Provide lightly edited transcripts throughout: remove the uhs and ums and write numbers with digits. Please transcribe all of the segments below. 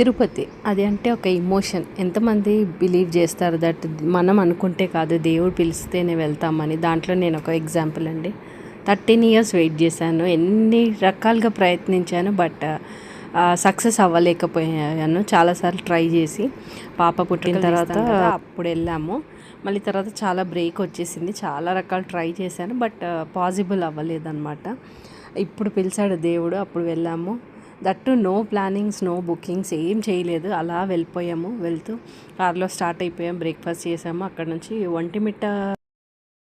తిరుపతి అది అంటే ఒక ఎమోషన్. ఎంతమంది బిలీవ్ చేస్తారు దట్ మనం అనుకుంటే కాదు దేవుడు పిలిస్తేనే వెళ్తామని. దాంట్లో నేను ఒక ఎగ్జాంపుల్ అండి. 13 years వెయిట్ చేశాను, ఎన్ని రకాలుగా ప్రయత్నించాను, బట్ సక్సెస్ అవ్వలేకపోయాను. చాలాసార్లు ట్రై చేసి పాప పుట్టిన తర్వాత అప్పుడు వెళ్ళాము. మళ్ళీ తర్వాత చాలా బ్రేక్ వచ్చేసింది, చాలా రకాలు ట్రై చేశాను, బట్ పాసిబుల్ అవ్వలేదన్నమాట. ఇప్పుడు పిలిచాడు దేవుడు, అప్పుడు వెళ్ళాము. That no plannings, no bookings, ఏం చేయలేదు, అలా వెళ్ళిపోయాము. వెళ్తూ కార్లో స్టార్ట్ అయిపోయాం, బ్రేక్ఫాస్ట్ చేసాము. అక్కడ నుంచి ఒంటిమిట్ట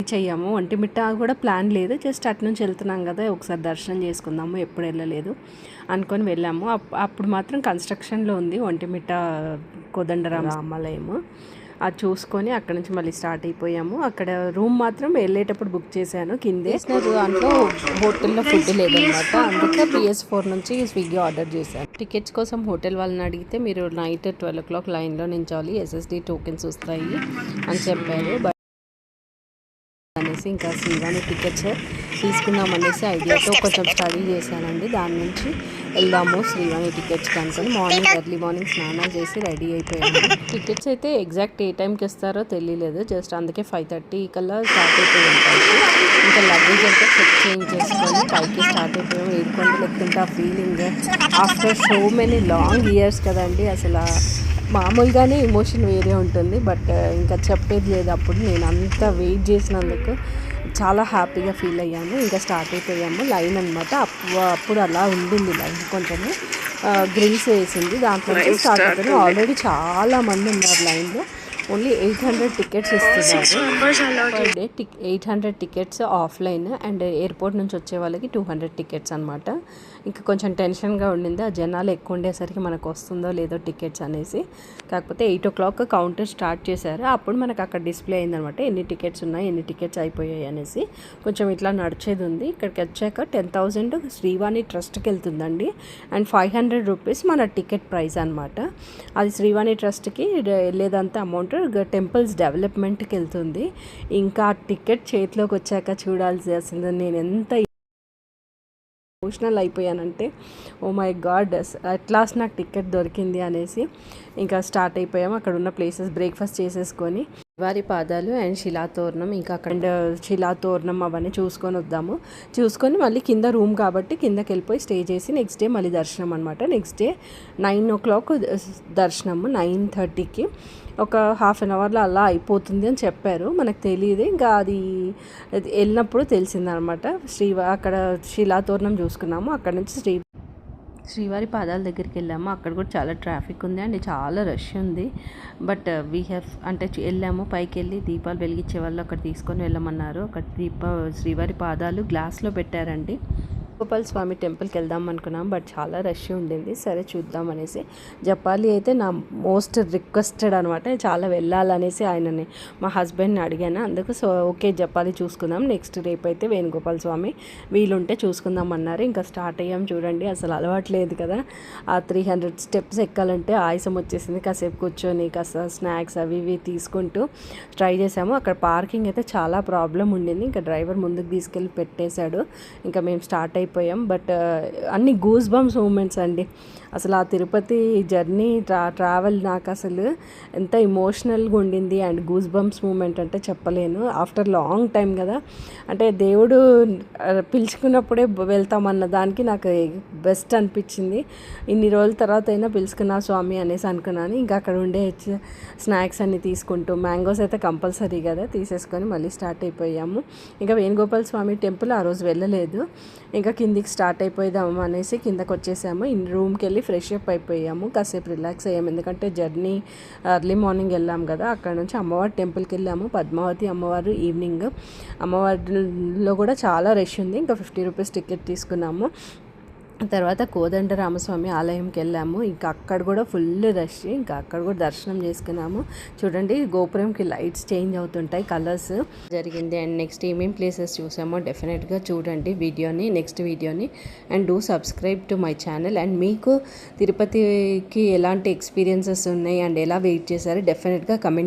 రీచ్ అయ్యాము. ఒంటిమిట్ట కూడా ప్లాన్ లేదు, జస్ట్ అటు నుంచి వెళ్తున్నాం కదా ఒకసారి దర్శనం చేసుకుందాము, ఎప్పుడు వెళ్ళలేదు అనుకొని వెళ్ళాము. అప్పుడు మాత్రం కన్స్ట్రక్షన్లో ఉంది ఒంటిమిట్ట కోదండరామాలయము. అది చూసుకొని అక్కడ నుంచి మళ్ళీ స్టార్ట్ అయిపోయాము. అక్కడ రూమ్ మాత్రం వెళ్ళేటప్పుడు బుక్ చేశాను కిందే. దాంట్లో హోటల్లో ఫుడ్ లేదనమాట, అందుకే PS4 నుంచి స్విగ్గీ ఆర్డర్ చేశాను. టికెట్స్ కోసం హోటల్ వాళ్ళని అడిగితే మీరు నైట్ 12 o'clock లైన్లో నించాలి, SSD టోకెన్స్ వస్తాయి అని చెప్పారు. అనేసి ఇంకా శ్రీవాణి టికెట్స్ తీసుకుందాం అనేసి ఐడియాతో కొంచెం స్టడీ చేశానండి. దాని నుంచి వెళ్దాము శ్రీవాణి టికెట్స్ కనుకొని ఎర్లీ మార్నింగ్ స్నానాలు చేసి రెడీ అయిపోయాము. టికెట్స్ అయితే ఎగ్జాక్ట్ ఏ టైంకి ఇస్తారో తెలియలేదు, జస్ట్ అందుకే 5:30 కల్లా స్టార్ట్ అయిపోయి ఉంటాయి. ఇంకా లగేజ్ అంతా చెక్ చేసుకొని పైకి స్టార్ట్ అయిపోయాము. ఏడుకొండలు ఎక్కుతుంటే ఆ feeling after so many long years కదండి, అసలు మామూలుగానే ఎమోషన్ వేరే ఉంటుంది, బట్ ఇంకా చెప్పేది లేదు. అప్పుడు నేను అంత వెయిట్ చేసినందుకు చాలా హ్యాపీగా ఫీల్ అయ్యాను. ఇంకా స్టార్ట్ అయిపోయాము. లైన్ అనమాట, అప్పుడు అలా ఉండింది లైన్, కొంచెము గ్రిల్స్ వేసింది, దాంట్లో స్టార్ట్ అవుతుంది. ఆల్రెడీ చాలా మంది ఉన్నారు లైన్లో. ఓన్లీ 800 టికెట్స్ ఇస్తున్నారు per day. 800 tickets offline, and airport నుంచి వచ్చే వాళ్ళకి 200 టికెట్స్ అనమాట. ఇంకా కొంచెం టెన్షన్గా ఉండింది, ఆ జనాలు ఎక్కువ ఉండేసరికి మనకు వస్తుందో లేదో టికెట్స్ అనేసి. కాకపోతే 8 o'clock కౌంటర్ స్టార్ట్ చేశారు. అప్పుడు మనకు అక్కడ డిస్ప్లే అయిందనమాట, ఎన్ని టికెట్స్ ఉన్నాయి, ఎన్ని టికెట్స్ అయిపోయాయి అనేసి. కొంచెం ఇట్లా నడిచేది ఉంది. ఇక్కడికి వచ్చాక 10,000 శ్రీవాణి ట్రస్ట్కి వెళ్తుందండి, అండ్ 500 రూపీస్ మన టికెట్ ప్రైస్ అనమాట. అది శ్రీవాణి ట్రస్ట్కి వెళ్ళేదంతా అమౌంట్ టెంపుల్స్ డెవలప్మెంట్కి వెళ్తుంది. ఇంకా టికెట్ చేతిలోకి వచ్చాక చూడాల్సి అసలు నేను ఎంత ఎమోషనల్ అయిపోయానంటే, oh my god, at last నాకు టికెట్ దొరికింది అనేసి ఇంకా స్టార్ట్ అయిపోయాము. అక్కడ ఉన్న ప్లేసెస్ బ్రేక్ఫాస్ట్ చేసేసుకొని వారి పాదాలు అండ్ శిలాతోరణం, ఇంకా అక్కడ శిలాతోరణం అవన్నీ చూసుకొని వద్దాము. చూసుకొని మళ్ళీ కింద రూమ్ కాబట్టి కిందకి వెళ్ళిపోయి స్టే చేసి నెక్స్ట్ డే మళ్ళీ దర్శనం అనమాట. నెక్స్ట్ డే 9 o'clock దర్శనము, 9:30కి ఒక హాఫ్ అన్ అవర్లో అలా అయిపోతుంది అని చెప్పారు. మనకు తెలియదు, ఇంకా అది వెళ్ళినప్పుడు తెలిసిందనమాట. అక్కడ శిలాతోరణం చూసుకున్నాము. అక్కడ నుంచి శ్రీవారి పాదాల దగ్గరికి వెళ్ళాము. అక్కడ కూడా చాలా ట్రాఫిక్ ఉంది అండ్ చాలా రష్ ఉంది, బట్ అంటే వెళ్ళాము. పైకి వెళ్ళి దీపాలు వెలిగించే వాళ్ళు అక్కడ తీసుకొని వెళ్ళమన్నారు. అక్కడ శ్రీవారి పాదాలు గ్లాస్లో పెట్టారండి. గోపాల స్వామి టెంపుల్కి వెళ్దాం అనుకున్నాం, బట్ చాలా రష్ ఉండింది. సరే చూద్దాం అనేసి, జపాలి అయితే నా మోస్ట్ రిక్వెస్టెడ్ అనమాట, చాలా వెళ్ళాలనేసి ఆయనని మా హస్బెండ్ని అడిగాను. అందుకు సో ఓకే జపాలి చూసుకుందాం, నెక్స్ట్ రేపు అయితే వేణుగోపాల స్వామి వీలుంటే చూసుకుందాం అన్నారు. ఇంకా స్టార్ట్ అయ్యాం. చూడండి అసలు అలవాట్లేదు కదా, ఆ 300 స్టెప్స్ ఎక్కాలంటే ఆయాసం వచ్చేసింది. కాసేపు కూర్చొని కాస్త స్నాక్స్ అవి ఇవి తీసుకుంటూ ట్రై చేసాము. అక్కడ పార్కింగ్ అయితే చాలా ప్రాబ్లం ఉండింది, ఇంకా డ్రైవర్ ముందుకు తీసుకెళ్ళి పెట్టేశాడు. ఇంకా మేము స్టార్ట్ అయిపోయాం. బట్ అన్ని గూస్ బంప్స్ మూమెంట్స్ అండి. అసలు ఆ తిరుపతి జర్నీ ట్రావెల్ నాకు అసలు ఎంత ఎమోషనల్గా ఉండింది, అండ్ గూస్ బంప్స్ మూమెంట్ అంటే చెప్పలేను. ఆఫ్టర్ లాంగ్ టైం కదా, అంటే దేవుడు పిలుచుకున్నప్పుడే వెళ్తామన్న దానికి నాకు బెస్ట్ అనిపించింది. ఇన్ని రోజుల తర్వాత అయినా పిలుచుకున్నా స్వామి అనేసి అనుకున్నాను. ఇంకా అక్కడ ఉండే స్నాక్స్ అన్ని తీసుకుంటూ, మ్యాంగోస్ అయితే కంపల్సరీ కదా, తీసేసుకొని మళ్ళీ స్టార్ట్ అయిపోయాము. ఇంకా వేణుగోపాల స్వామి టెంపుల్ ఆ రోజు వెళ్ళలేదు. ఇంకా కిందికి స్టార్ట్ అయిపోదాము అనేసి కిందకి వచ్చేసాము. రూమ్కి వెళ్ళి ఫ్రెష్ అప్ అయిపోయాము, కాసేపు రిలాక్స్ అయ్యాము. ఎందుకంటే జర్నీ ఎర్లీ మార్నింగ్ వెళ్ళాము కదా. అక్కడ నుంచి అమ్మవారి టెంపుల్కి వెళ్ళాము, పద్మావతి అమ్మవారు. ఈవినింగ్ అమ్మవారిలో కూడా చాలా రష్ ఉంది. ఇంకా 50 రూపీస్ టికెట్ తీసుకున్నాము. తర్వాత కోదండరామస్వామి ఆలయంకి వెళ్ళాము. ఇంకా అక్కడ కూడా ఫుల్ రష్, ఇంకా అక్కడ కూడా దర్శనం చేసుకున్నాము. చూడండి గోపురంకి లైట్స్ చేంజ్ అవుతుంటాయి, కలర్స్ జరిగింది. అండ్ నెక్స్ట్ ఏమేమి ప్లేసెస్ చూసామో డెఫినెట్గా చూడండి నెక్స్ట్ వీడియోని, and do subscribe to my channel. And మీకు తిరుపతికి ఎలాంటి ఎక్స్పీరియన్సెస్ ఉన్నాయి అండ్ ఎలా వెయిట్ చేశారు డెఫినెట్గా కమెంట్